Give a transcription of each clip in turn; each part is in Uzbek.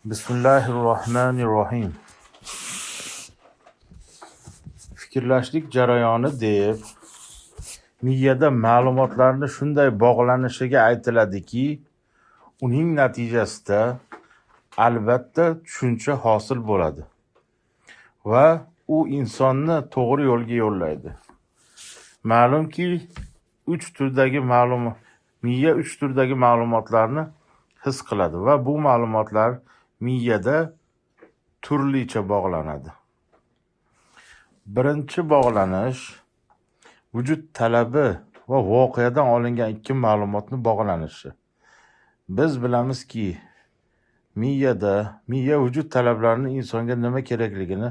Bismillahirrohmanirrohim. Fikrlashlik jarayoni deb miyada ma'lumotlarni shunday bog'lanishiga aytiladiki, uning natijasida albatta tushuncha hosil bo'ladi va u insonni to'g'ri yo'lga yo'llaydi. Ma'lumki, miya 3 turdagi ma'lumotlarni his qiladi va bu ma'lumotlar miyada turlicha bog'lanadi. Birinchi bog'lanish vujud talabi va voqeadan olingan ikki ma'lumotni bog'lanishi. Biz bilamizki, miya vujud talablarini, insonga nima kerakligini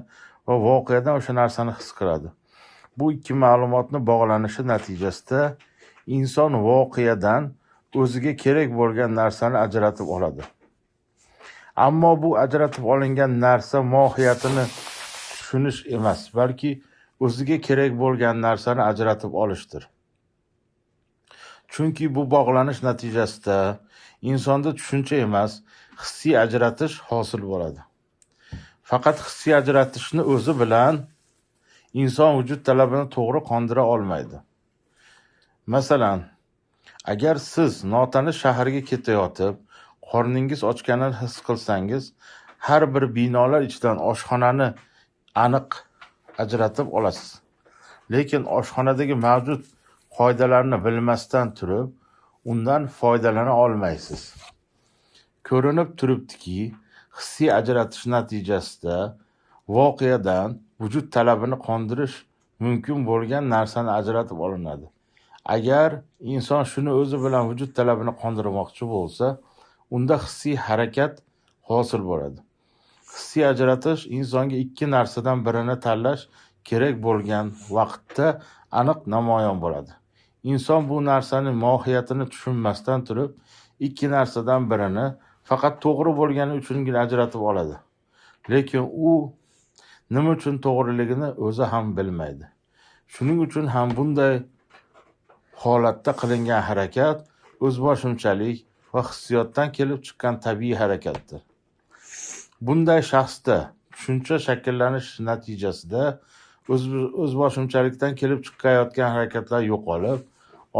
va voqeadan o'sha narsani his qiladi. Bu ikki ma'lumotni bog'lanishi natijasida inson voqeadan o'ziga kerak bo'lgan narsani ajratib oladi. Ammo bu ajratib olingan narsa mohiyatini tushunish emas, balki o'ziga kerak bo'lgan narsani ajratib olishdir. Chunki bu bog'lanish natijasida insonda tushuncha emas, hissiy ajratish hosil bo'ladi. Faqat hissiy ajratishni o'zi bilan inson vujud talabini to'g'ri qondira olmaydi. Masalan, agar siz notanish shaharga ketayotib, qorningiz ochganini his qilsangiz, har bir binolar ichidan oshxonani aniq ajratib olasiz. Lekin oshxonadagi mavjud qoidalarni bilmasdan turib, undan foydalana olmaysiz. Ko'rinib turibdiki, hissiy ajratish natijasida voqeadan vujud talabini qondirish mumkin bo'lgan narsani ajratib olinadi. Agar inson shuni o'zi bilan vujud talabini qondirmoqchi bo'lsa, unda hissiy harakat hosil bo'ladi. Hissiy ajratish insonga ikki narsadan birini tanlash kerak bo'lgan vaqtda aniq namoyon bo'ladi. Inson bu narsaning mohiyatini tushunmasdan turib, ikki narsadan birini faqat to'g'ri bo'lgani uchungina ajratib oladi. Lekin u nima uchun to'g'riligini o'zi ham bilmaydi. Shuning uchun ham bunday holatda qilingan harakat o'zboshimchalik va hissiyotdan kelib chiqqan tabiiy harakatdir. Bunday shaxsda tushuncha shakllanish natijasida o'zboshimchalikdan kelib chiqayotgan harakatlar yo'qolib,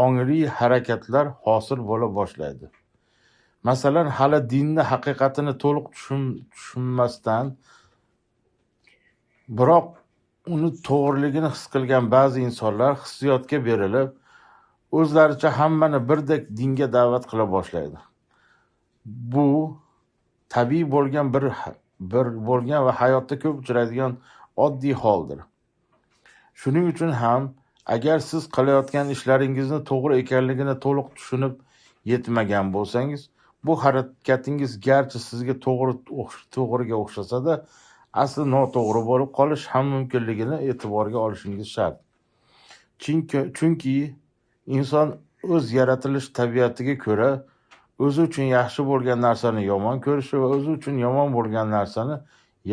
ongli harakatlar hosil bo'la boshlaydi. Masalan, hali dinni haqiqatini to'liq tushunmasdan, biroq uni to'g'riligini his qilgan ba'zi insonlar hissiyotga berilib, o'zlaricha hammani birdek dinga da'vat qila boshlaydi. Bu tabiiy bo'lgan bo'lgan va hayotda ko'p uchraydigan oddiy holdir. Shuning uchun ham agar siz qilayotgan ishlaringizni to'g'ri ekanligini to'liq tushunib yetmagan bo'lsangiz, bu harakatingiz garchi sizga to'g'riga o'xshasa-da, asli noto'g'ri bo'lib qolish ham mumkinligini e'tiborga olishingiz shart. Chunki inson o'z yaratilish tabiatiga ko'ra o'zi uchun yaxshi bo'lgan narsani yomon ko'rishi va o'zi uchun yomon bo'lgan narsani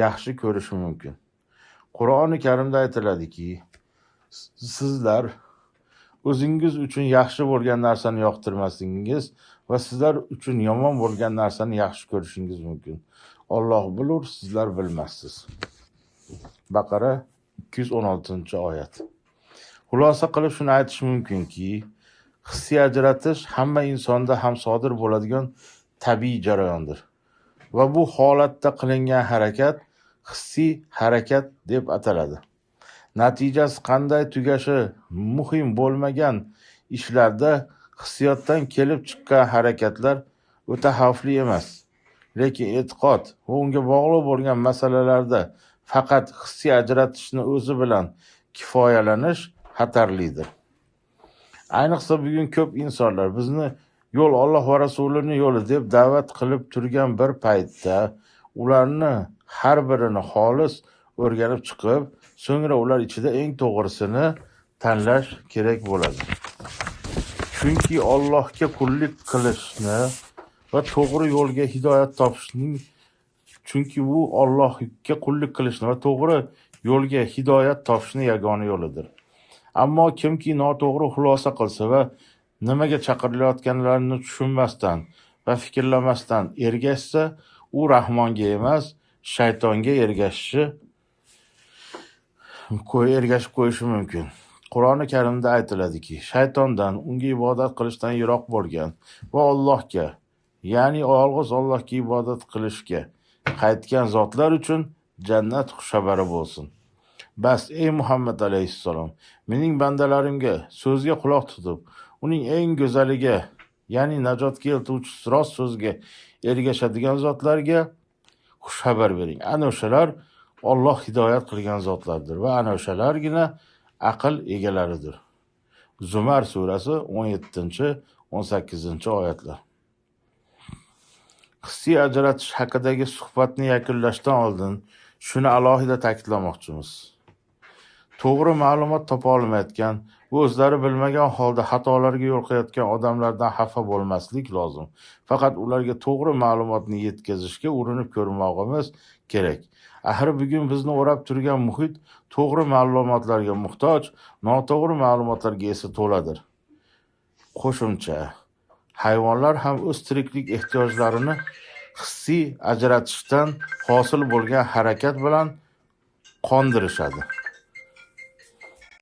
yaxshi ko'rishi mumkin. Qur'oni Karimda aytiladiki, sizlar o'zingiz uchun yaxshi bo'lgan narsani yoqtirmasligingiz va sizlar uchun yomon bo'lgan narsani yaxshi ko'rishingiz mumkin. Alloh bilur, sizlar bilmassiz. Baqara 216-oyat. Xulosa qilib shuni aytish mumkinki, hissiy ajratish hamma insonda ham sodir bo'ladigan tabiiy jarayondir. Va bu holatda qilingan harakat hissiy harakat deb ataladi. Natijasi qanday tugashi muhim bo'lmagan ishlarda hissiyotdan kelib chiqqan harakatlar o'ta xavfli emas. Lekin e'tiqod va unga bog'liq bo'lgan masalalarda faqat hissiy ajratishni o'zi bilan kifoyalanish xatarlidir. Ayniqsa bugun ko'p insonlar bizni yo'l Alloh va Rasulining yo'li deb da'vat qilib turgan bir paytda ularni har birini xolis o'rganib chiqib, so'ngra ular ichida eng to'g'risini tanlash kerak bo'ladi. Chunki Allohga qullik qilishni va to'g'ri yo'lga hidoyat topishning bu Allohga qullik qilishni va to'g'ri yo'lga hidoyat topishning yagona yo'lidir. Ammo kimki noto'g'ri xulosa qilsa va nimaga chaqirilayotganlarini tushunmasdan va fikrlamasdan ergashsa, u Rahmonga emas, shaytonga ergashib qo'yishi mumkin. Qur'oni Karimda aytiladiki, shaytondan, unga ibodat qilishdan yiroq bo'lgan va Allohga, ya'ni yolg'iz Allohga ibodat qilishga qaytgan zotlar uchun jannat xushxabari bo'lsin. Bas, ey Muhammad alayhissalom, mening bandalarimga so'zga quloq tutib, uning eng go'zaliga, ya'ni najot keltiruvchi rost so'zga ergashadigan zotlarga xushxabar bering. Ana o'shalar Alloh hidoyat qilgan zotlardir va ana o'shalargina aql egalaridir. Zumar surasi 17-18 oyatlar. Hissiy ajratish haqidagi suhbatni yakunlashdan oldin shuni alohida ta'kidlamoqchimiz. To'g'ri ma'lumot topa olmayotgan va o'zlari bilmagan holda xatolarga yo'l qo'yayotgan odamlardan xafa bo'lmaslik lozim. Faqat ularga to'g'ri ma'lumotni yetkazishga urinib ko'rmog'imiz kerak. Axir bugun bizni o'rab turgan muhit to'g'ri ma'lumotlarga muhtoj, noto'g'ri ma'lumotlarga esa to'ladir. Qo'shimcha, hayvonlar ham o'z tiriklik ehtiyojlarini hissiy ajratishdan hosil bo'lgan harakat bilan qondirishadi.